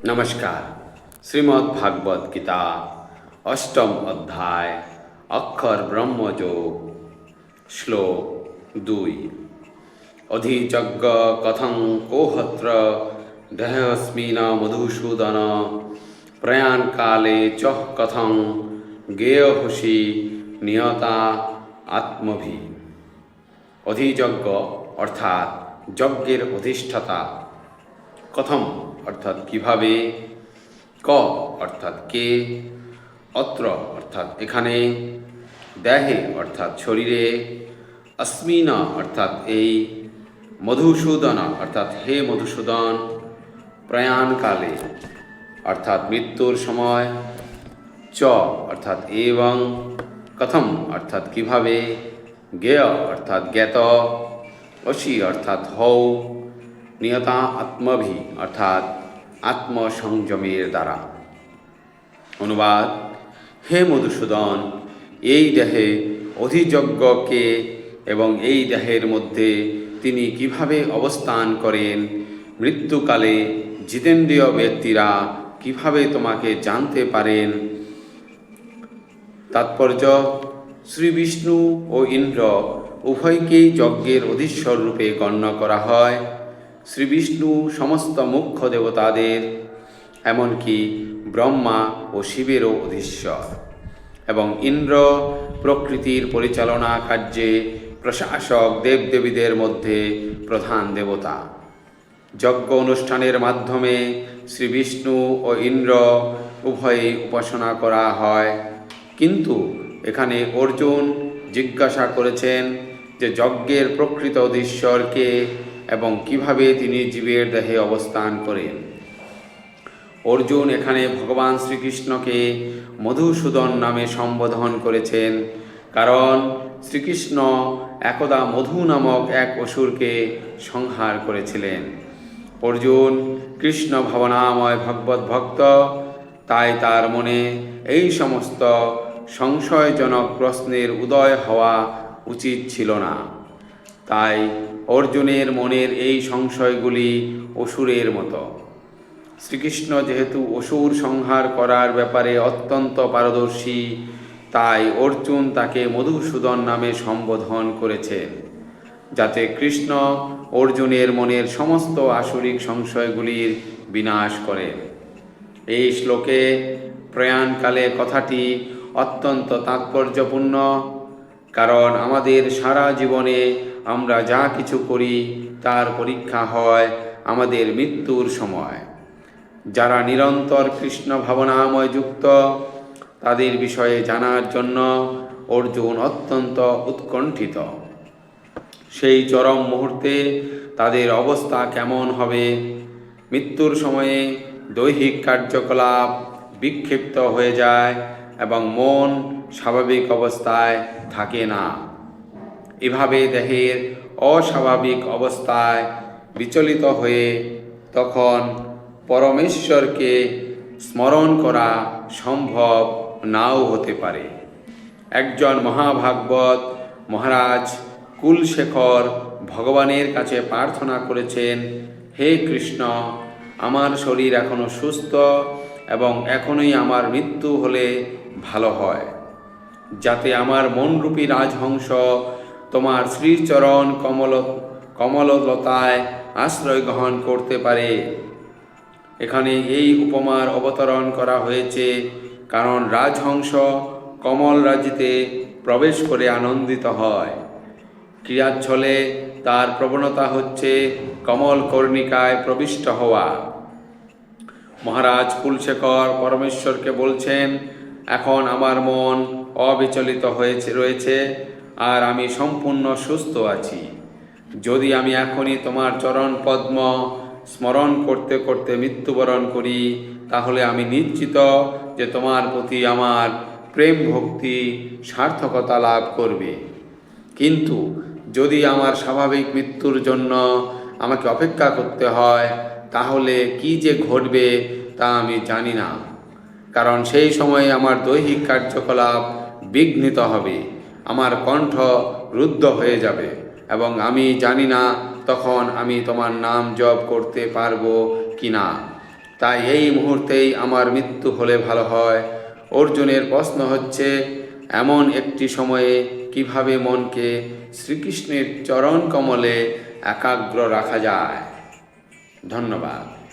नमस्कार। श्रीमद् भागवत गीता अष्टम अध्याय अक्षर ब्रह्मयोग श्लोक 2 अधिजज्ञ कथं कोहत्र देहस्मिन् मधुसूदन प्रयाण काले च कथं गेयहुषि नियता आत्मभि। अधिजज्ञ अर्थात যজ্ঞের অধিষ্ঠাতা, কথম অর্থাৎ কিভাবে, ক অর্থাৎ কে, অত্র অর্থাৎ এখানে, দেহে অর্থাৎ শরীরে, অস্মিন অর্থাৎ এই, মধুসূদন অর্থাৎ হে মধুসূদন, প্রয়াণকালে অর্থাৎ মৃত্যুর সময়, চ অর্থাৎ এবং, কথম অর্থাৎ কিভাবে, জ্ঞেয় অর্থাৎ জ্ঞাত, অসি অর্থাৎ হও, নিয়তা আত্মভি অর্থাৎ আত্মসংযমের দ্বারা। অনুবাদ: হে মধুসূদন, এই দেহে অধিযজ্ঞকে এবং এই দেহের মধ্যে তিনি কিভাবে অবস্থান করেন, মৃত্যুকালে জিতেন্দ্রীয় ব্যক্তিরা কিভাবে তোমাকে জানতে পারেন। তাৎপর্য: শ্রী বিষ্ণু ও ইন্দ্র উভয়কেই যজ্ঞের অধীশ্বর রূপে গণ্য করা হয়। শ্রী বিষ্ণু সমস্ত মুখ্য দেবতাদের, এমনকি ব্রহ্মা ও শিবেরও অধীশ্বর, এবং ইন্দ্র প্রকৃতির পরিচালনা কার্যে প্রশাসক দেবদেবীদের মধ্যে প্রধান দেবতা। যজ্ঞ অনুষ্ঠানের মাধ্যমে শ্রী বিষ্ণু ও ইন্দ্র উভয়ই উপাসনা করা হয়। কিন্তু এখানে অর্জুন জিজ্ঞাসা করেছেন যে যজ্ঞের প্রকৃত অধীশ্বরকে এবং কিভাবে তিনি জীবের দেহে অবস্থান করেন। অর্জুন এখানে ভগবান শ্রীকৃষ্ণকে মধুসূদন নামে সম্বোধন করেছেন, কারণ শ্রীকৃষ্ণ একদা মধু নামক এক অসুরকে সংহার করেছিলেন। অর্জুন কৃষ্ণ ভাবনাময় ভগবত ভক্ত, তাই তার মনে এই সমস্ত সংশয়জনক প্রশ্নের উদয় হওয়া উচিত ছিল না। তাই অর্জুনের মনের এই সংশয়গুলি অসুরের মতো। শ্রীকৃষ্ণ যেহেতু অসুর সংহার করার ব্যাপারে অত্যন্ত পারদর্শী, তাই অর্জুন তাকে মধুসূদন নামে সম্বোধন করেছেন, যাতে কৃষ্ণ অর্জুনের মনের সমস্ত আসরিক সংশয়গুলির বিনাশ করেন। এই শ্লোকে প্রয়াণকালে কথাটি অত্যন্ত তাৎপর্যপূর্ণ, কারণ আমাদের সারা জীবনে আমরা যা কিছু করি তার পরীক্ষা হয় আমাদের মৃত্যুর সময়। যারা নিরন্তর কৃষ্ণ ভাবনাময় যুক্ত, তাদের বিষয়ে জানার জন্য অর্জুন অত্যন্ত উৎকণ্ঠিত। সেই চরম মুহূর্তে তাদের অবস্থা কেমন হবে? মৃত্যুর সময়ে দৈহিক কার্যকলাপ বিক্ষিপ্ত হয়ে যায় এবং মন স্বাভাবিক অবস্থায় থাকে না। এভাবে দেহের অস্বাভাবিক অবস্থায় বিচলিত হয়ে তখন পরমেশ্বরকে স্মরণ করা সম্ভব নাও হতে পারে। একজন মহাভাগবত মহারাজ কুলশেখর ভগবানের কাছে প্রার্থনা করেছেন, হে কৃষ্ণ, আমার শরীর এখনও সুস্থ এবং এখনই আমার মৃত্যু হলে ভালো হয়, যাতে আমার মনরূপী রাজহংস তোমার শ্রীচরণ কমললতায় আশ্রয় গ্রহণ করতে পারে। এখানে এই উপমার অবতরণ করা হয়েছে কারণ রাজহংস কমল রাজিতে প্রবেশ করে আনন্দিত হয়। ক্রিয়াচ্ছলে তার প্রবণতা হচ্ছে কমল কর্ণিকায় প্রবিষ্ট হওয়া। মহারাজ কুলশেখর পরমেশ্বরকে বলছেন, এখন আমার মন অবিচলিত রয়েছে আর আমি সম্পূর্ণ সুস্থ আছি। যদি আমি এখনই তোমার চরণ পদ্ম স্মরণ করতে করতে মৃত্যুবরণ করি, তাহলে আমি নিশ্চিত যে তোমার প্রতি আমার প্রেম ভক্তি সার্থকতা লাভ করবে। কিন্তু যদি আমার স্বাভাবিক মৃত্যুর জন্য আমাকে অপেক্ষা করতে হয়, তাহলে কি যে ঘটবে তা আমি জানি না, কারণ সেই সময়ে আমার দৈহিক কার্যকলাপ বিঘ্নিত হবে, আমার কণ্ঠ রুদ্ধ হয়ে যাবে এবং আমি জানি না তখন আমি তোমার নাম জপ করতে পারবো কি না। তাই এই মুহূর্তেই আমার মৃত্যু হলে ভালো হয়। অর্জুনের প্রশ্ন হচ্ছে, এমন একটি সময়ে কিভাবে মনকে শ্রীকৃষ্ণের চরণ কমলে একাগ্র রাখা যায়? ধন্যবাদ।